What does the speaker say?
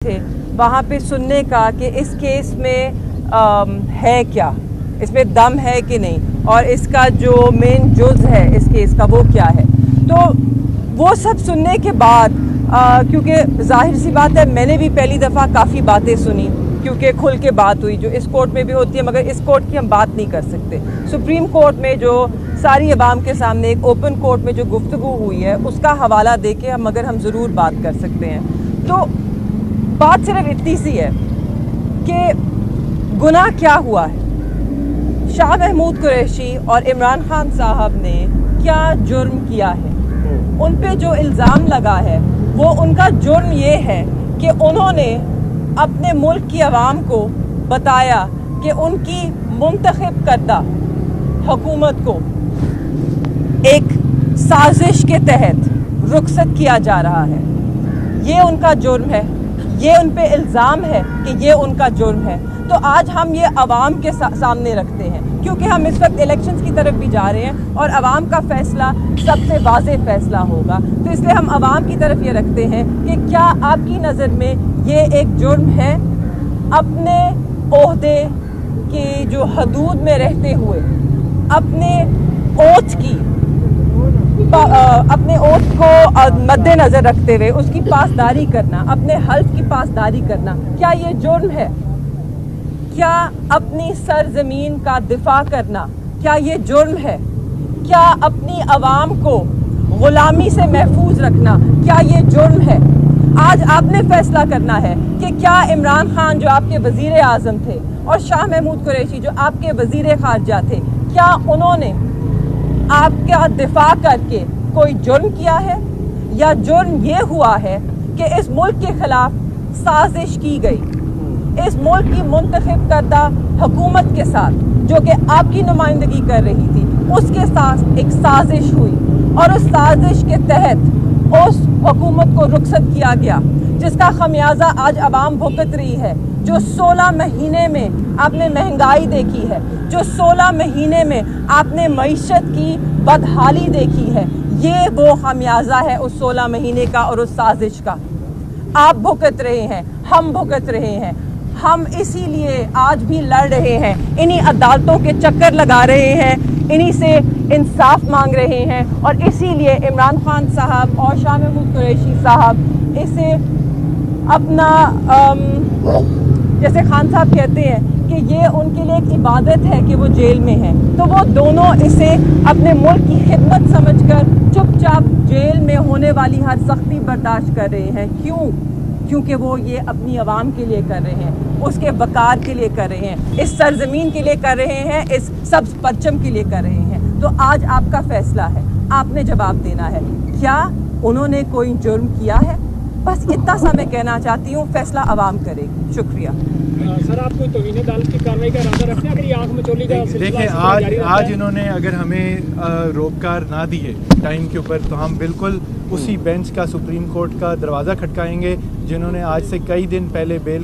تھے وہاں پہ سننے کا کہ اس کیس میں ہے کیا، اس میں دم ہے کہ نہیں، اور اس کا جو مین جز ہے اس کیس کا وہ کیا ہے. تو وہ سب سننے کے بعد کیونکہ ظاہر سی بات ہے میں نے بھی پہلی دفعہ کافی باتیں سنی، کیونکہ کھل کے بات ہوئی جو اس کورٹ میں بھی ہوتی ہے، مگر اس کورٹ کی ہم بات نہیں کر سکتے. سپریم کورٹ میں جو ساری عوام کے سامنے ایک اوپن کورٹ میں جو گفتگو ہوئی ہے اس کا حوالہ دے کے مگر ہم ضرور بات کر سکتے ہیں. تو بات صرف اتنی سی ہے کہ گناہ کیا ہوا ہے، شاہ محمود قریشی اور عمران خان صاحب نے کیا جرم کیا ہے. ان پہ جو الزام لگا ہے وہ ان کا جرم یہ ہے کہ انہوں نے اپنے ملک کی عوام کو بتایا کہ ان کی منتخب کردہ حکومت کو ایک سازش کے تحت رخصت کیا جا رہا ہے. یہ ان کا جرم ہے، یہ ان پہ الزام ہے کہ یہ ان کا جرم ہے. تو آج ہم یہ عوام کے سامنے رکھتے ہیں کیونکہ ہم اس وقت الیکشنز کی طرف بھی جا رہے ہیں اور عوام کا فیصلہ سب سے واضح فیصلہ ہوگا. تو اس لیے ہم عوام کی طرف یہ رکھتے ہیں کہ کیا آپ کی نظر میں یہ ایک جرم ہے اپنے عہدے کی جو حدود میں رہتے ہوئے اپنے اوتھ کو مد نظر رکھتے ہوئے اس کی پاسداری کرنا، اپنے حلف کی پاسداری کرنا، کیا یہ جرم ہے؟ کیا اپنی سرزمین کا دفاع کرنا کیا یہ جرم ہے؟ کیا اپنی عوام کو غلامی سے محفوظ رکھنا کیا یہ جرم ہے؟ آج آپ نے فیصلہ کرنا ہے کہ کیا عمران خان جو آپ کے وزیر اعظم تھے اور شاہ محمود قریشی جو آپ کے وزیر خارجہ تھے، کیا انہوں نے آپ کا دفاع کر کے کوئی جرم کیا ہے، یا جرم یہ ہوا ہے کہ اس ملک کے خلاف سازش کی گئی، اس ملک کی منتخب کردہ حکومت کے ساتھ جو کہ آپ کی نمائندگی کر رہی تھی اس کے ساتھ ایک سازش ہوئی اور اس سازش کے تحت اس حکومت کو رخصت کیا گیا، جس کا خمیازہ آج عوام بھگت رہی ہے. جو 16 مہینے میں آپ نے مہنگائی دیکھی ہے، جو 16 مہینے میں آپ نے معیشت کی بدحالی دیکھی ہے، یہ وہ خمیازہ ہے اس 16 مہینے کا اور اس سازش کا. آپ بھگت رہے ہیں، ہم بھگت رہے ہیں. ہم اسی لیے آج بھی لڑ رہے ہیں، انہی عدالتوں کے چکر لگا رہے ہیں، انہی سے انصاف مانگ رہے ہیں، اور اسی لیے عمران خان صاحب اور شاہ محمود قریشی صاحب اسے اپنا جیسے خان صاحب کہتے ہیں کہ یہ ان کے لیے ایک عبادت ہے کہ وہ جیل میں ہیں، تو وہ دونوں اسے اپنے ملک کی خدمت سمجھ کر چپ چاپ جیل میں ہونے والی ہر سختی برداشت کر رہے ہیں. کیونکہ وہ یہ اپنی عوام کے لیے کر رہے ہیں، اس کے وقار کے لیے کر رہے ہیں، اس سرزمین کے لیے کر رہے ہیں، اس سبز پرچم کے لیے کر رہے ہیں. تو آج آپ کا فیصلہ ہے، آپ نے جواب دینا ہے. کیا انہوں نے کوئی جرم کیا ہے؟ بس اتنا سا میں کہنا چاہتی ہوں، فیصلہ عوام کرے گی. شکریہ. سر آپ کوئی توہین عدالت کی کارروائی کا ارادہ رکھتے ہیں اگر یہ آنکھ میں چولی کا سلسلہ دیکھیں آج انہوں نے اگر ہمیں روکار نہ دی ہے ٹائم کے اوپر تو ہم بالکل اسی بینچ کا سپریم کورٹ کا دروازہ کھٹکائیں گے جنہوں نے آج سے کئی دن پہلے بیل